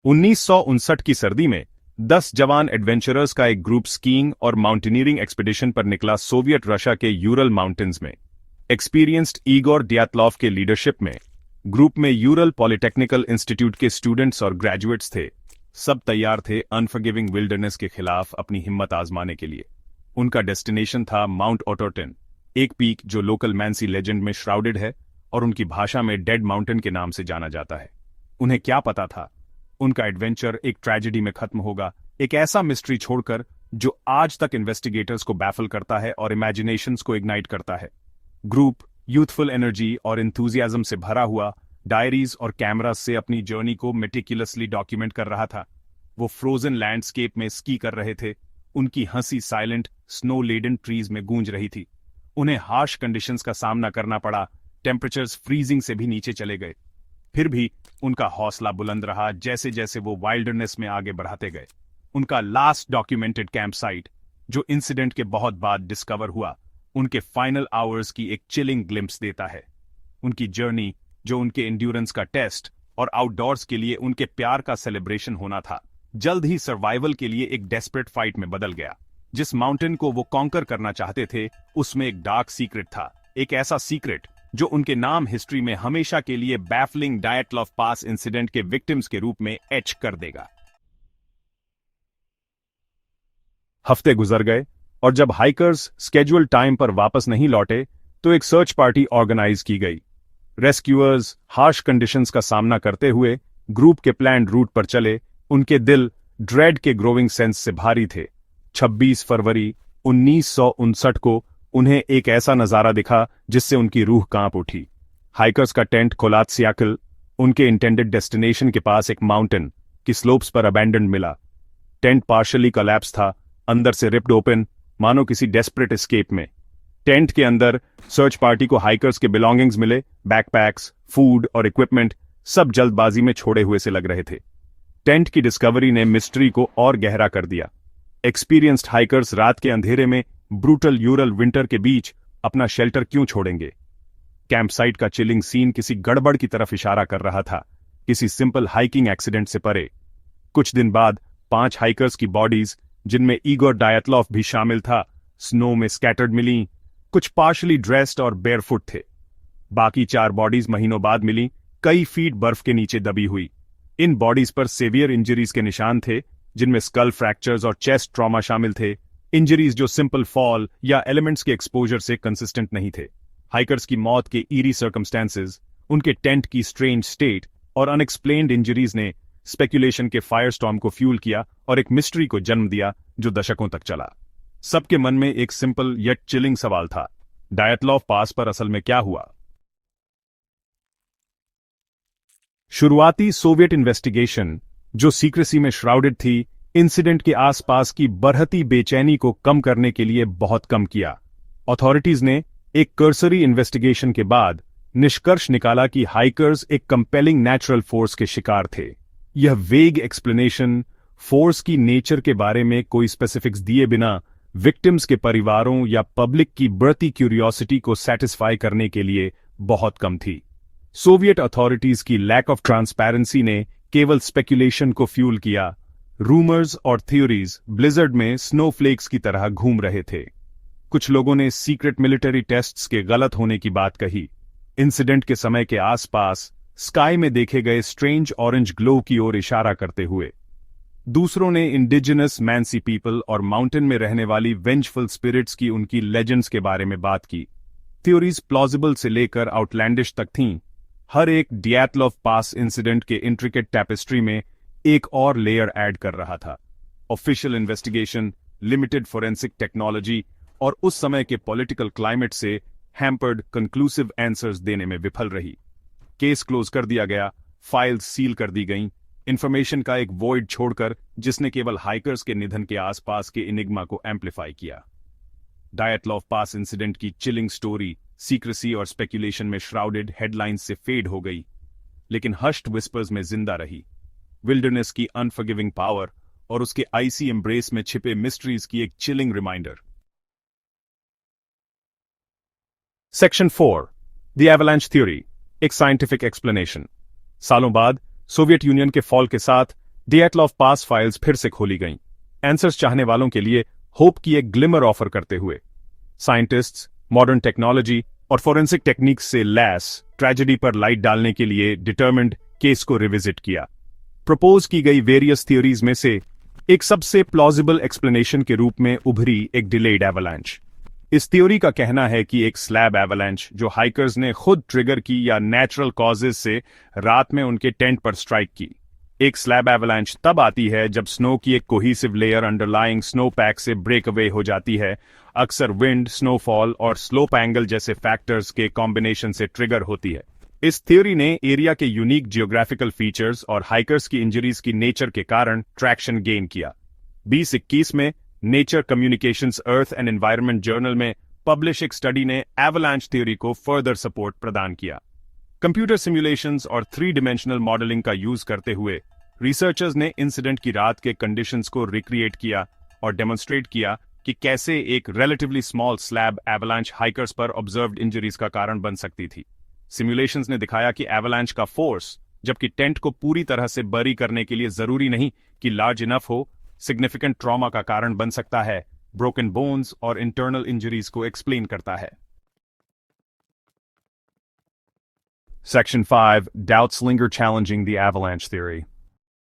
1959 की सर्दी में 10 जवान एडवेंचरर्स का एक ग्रुप स्कीइंग और माउंटेनियरिंग एक्सपीडिशन पर निकला सोवियत रशिया के यूरल माउंटेन्स में। एक्सपीरियंस्ड ईगोर डियातलॉव के लीडरशिप में ग्रुप में यूरल पॉलिटेक्निकल इंस्टीट्यूट के स्टूडेंट्स और ग्रेजुएट्स थे। सब तैयार थे अनफॉरगिविंग विल्डरनेस के खिलाफ अपनी हिम्मत आजमाने के लिए। उनका डेस्टिनेशन था माउंट ओटोटन, एक पीक जो लोकल मैंसी लेजेंड में श्राउडेड है और उनकी भाषा में डेड माउंटेन के नाम से जाना जाता है। उन्हें क्या पता था, उनका एडवेंचर एक ट्रेजेडी में खत्म होगा, एक ऐसा मिस्ट्री छोड़कर जो आज तक इन्वेस्टिगेटर्स को बैफल करता है और इमेजिनेशंस को इग्नाइट करता है। ग्रुप यूथफुल एनर्जी और इंथुजियाज्म से भरा हुआ डायरीज और कैमरास से अपनी जर्नी को मेटिकुलसली डॉक्यूमेंट कर रहा था। वो फ्रोजन लैंडस्केप में स्की कर रहे थे, उनकी हंसी साइलेंट स्नो लेडन ट्रीज में गूंज रही थी। उन्हें हार्श कंडीशंस का सामना करना पड़ा, टेम्परेचर्स फ्रीजिंग से भी नीचे चले गए। फिर भी उनका हौसला बुलंद रहा जैसे जैसे वो वाइल्डरनेस में आगे बढ़ाते गए। उनका लास्ट डॉक्यूमेंटेड कैंप साइट, जो इंसिडेंट के बहुत बाद डिस्कवर हुआ, उनके फाइनल आवर्स की एक चिलिंग ग्लिम्प्स देता है। उनकी जर्नी, जो उनके एंड्योरेंस का टेस्ट और आउटडोर्स के लिए उनके प्यार का सेलिब्रेशन होना था, जल्द ही सर्वाइवल के लिए एक डेस्परेट फाइट में बदल गया। जिस माउंटेन को वो कॉन्कर करना चाहते थे, उसमें एक डार्क सीक्रेट था, एक ऐसा सीक्रेट जो उनके नाम हिस्ट्री में हमेशा के लिए बैफलिंग डायटलॉव पास इंसिडेंट के विक्टिम्स के रूप में एच कर देगा। हफ्ते गुजर गए और जब हाइकर्स स्केड्यूल टाइम पर वापस नहीं लौटे तो एक सर्च पार्टी ऑर्गेनाइज की गई। रेस्क्यूअर्स हार्श कंडीशंस का सामना करते हुए ग्रुप के प्लान्ड रूट पर चले। उनके दिल ड्रेड के ग्रोइंग सेंस से भारी थे। 26 फरवरी 1959 को उन्हें एक ऐसा नजारा दिखा जिससे उनकी रूह कांप उठी। हाइकर्स का टेंट कोलात्सियाकल उनके इंटेंडेड डेस्टिनेशन के पास एक माउंटेन की स्लोप्स पर अबैंडन्ड मिला। टेंट पार्शली कोलैप्स था, अंदर से रिप्ड ओपन, मानो किसी डेस्परेट एस्केप में। टेंट के अंदर सर्च पार्टी को हाइकर्स के बिलोंगिंग्स मिले, बैकपैक्स, फूड और इक्विपमेंट, सब जल्दबाजी में छोड़े हुए से लग रहे थे। टेंट की डिस्कवरी ने मिस्ट्री को और गहरा कर दिया। एक्सपीरियंस्ड हाइकर्स रात के अंधेरे में ब्रूटल यूरल विंटर के बीच अपना शेल्टर क्यों छोड़ेंगे? कैंपसाइट का चिलिंग सीन किसी गड़बड़ की तरफ इशारा कर रहा था, किसी सिंपल हाइकिंग एक्सीडेंट से परे। कुछ दिन बाद 5 हाइकर्स की बॉडीज, जिनमें ईगोर डायतलॉव भी शामिल था, स्नो में स्कैटर्ड मिली। कुछ पार्शली ड्रेस्ड और बेयरफुट थे। बाकी 4 बॉडीज महीनों बाद मिली, कई फीट बर्फ के नीचे दबी हुई। इन बॉडीज पर सेवियर इंजरीज के निशान थे, जिनमें स्कल फ्रैक्चर्स और चेस्ट ट्रॉमा शामिल थे। इंजरीज जो सिंपल फॉल या एलिमेंट्स के एक्सपोजर से कंसिस्टेंट नहीं थे। हाइकर्स की मौत के ईरी सर्कमस्टेंसेस, उनके टेंट की स्ट्रेंज स्टेट और अनएक्सप्लेन्ड इंजरीज ने स्पेकुलेशन के फायरस्टॉर्म को फ्यूल किया और एक मिस्ट्री को जन्म दिया जो दशकों तक चला। सबके मन में एक सिंपल यट चिलिंग सवाल था, डायतलॉव पास पर असल में क्या हुआ? शुरुआती सोवियत इन्वेस्टिगेशन, जो सीक्रेसी में श्राउडेड थी, इंसिडेंट के आसपास की बढ़ती बेचैनी को कम करने के लिए बहुत कम किया। अथॉरिटीज ने एक कर्सरी इन्वेस्टिगेशन के बाद निष्कर्ष निकाला कि हाइकर्स एक कंपेलिंग नेचुरल फोर्स के शिकार थे। यह वेग एक्सप्लेनेशन, फोर्स की नेचर के बारे में कोई स्पेसिफिक्स दिए बिना, विक्टिम्स के परिवारों या पब्लिक की बढ़ती क्यूरियोसिटी को सेटिस्फाई करने के लिए बहुत कम थी। सोवियत अथॉरिटीज की लैक ऑफ ट्रांसपेरेंसी ने केवल स्पेकुलेशन को फ्यूल किया। रूमर्स और थ्योरीज ब्लिजर्ड में स्नोफ्लेक्स की तरह घूम रहे थे। कुछ लोगों ने सीक्रेट मिलिट्री टेस्ट्स के गलत होने की बात कही, इंसिडेंट के समय के आसपास स्काई में देखे गए स्ट्रेंज ऑरेंज ग्लो की ओर इशारा करते हुए। दूसरों ने इंडिजिनस मैंसी पीपल और माउंटेन में रहने वाली वेंजफुल स्पिरिट्स की उनकी लेजेंड्स के बारे में बात की। थ्योरीज प्लॉजिबल से लेकर आउटलैंडिश तक थीं। हर एक डियातलॉव पास इंसिडेंट के इंट्रिकेट टैपेस्ट्री में एक और लेयर ऐड कर रहा था। Official investigation, limited forensic technology और उस समय के पॉलिटिकल क्लाइमेट से हैम्पर्ड कंक्लूसिव आंसर्स देने में विफल रही। केस क्लोज कर दिया गया, फाइल्स सील कर दी गईं, इंफॉर्मेशन का एक वॉइड छोड़कर जिसने केवल हाइकर्स के निधन के आसपास के इनिग्मा को एम्पलीफाई किया। डायतलॉव पास इंसिडेंट की चिलिंग स्टोरी सीक्रेसी और स्पेकुलेशन में श्राउडेड हेडलाइंस से फेड हो गई, लेकिन हश्ड विस्पर्स में जिंदा रही। विल्डरनेस की अनफॉरगिविंग पावर और उसके आइसी एम्ब्रेस में छिपे मिस्ट्रीज की एक chilling reminder. Section 4, the avalanche theory, एक साइंटिफिक एक्सप्लेनेशन। सालों बाद सोवियत यूनियन के फॉल के साथ डिएटलॉफ पास फाइल्स फिर से खोली गईं, आंसर्स चाहने वालों के लिए होप की एक ग्लिमर ऑफर करते हुए। साइंटिस्ट्स मॉडर्न टेक्नोलॉजी और फोरेंसिक टेक्निक्स से लैस ट्रेजेडी पर लाइट डालने के लिए डिटर्मिन्ड केस को रिविजिट किया। प्रपोज की गई वेरियस थियोरीज में से एक सबसे प्लॉजिबल एक्सप्लेनेशन के रूप में उभरी एक डिलेड एवलांच। इस थ्योरी का कहना है कि एक स्लैब एवलांच जो हाइकर्स ने खुद ट्रिगर की या नेचुरल कॉजेज से रात में उनके टेंट पर स्ट्राइक की। एक स्लैब एवलांच तब आती है जब स्नो की एक cohesive layer underlying snow pack से ब्रेक अवे हो जाती है, अक्सर विंड, स्नोफॉल और स्लोप एंगल जैसे फैक्टर्स के कॉम्बिनेशन से ट्रिगर होती है। इस थ्योरी ने एरिया के यूनिक जियोग्राफिकल फीचर्स और हाइकर्स की इंजरीज की नेचर के कारण ट्रैक्शन गेन किया। 2021 में nature communications earth and environment journal में पब्लिश एक स्टडी ने एवलांच थ्योरी को फर्दर सपोर्ट प्रदान किया। कंप्यूटर सिमुलेशंस और 3 डायमेंशनल मॉडलिंग का यूज करते हुए रिसर्चर्स ने इंसिडेंट की रात के कंडीशंस को रिक्रिएट किया और डेमोन्स्ट्रेट किया कि कैसे एक relatively small slab avalanche hikers पर ऑब्जर्व्ड इंजरीज का कारण बन सकती थी। सिमुलेशंस ने दिखाया कि एवलांच का फोर्स, जबकि टेंट को पूरी तरह से बरी करने के लिए जरूरी नहीं कि लार्ज इनफ हो, सिग्निफिकेंट ट्रॉमा का कारण बन सकता है, ब्रोकन बोन्स और इंटरनल इंजरीज को एक्सप्लेन करता है। Section 5 Doubts linger challenging the avalanche theory.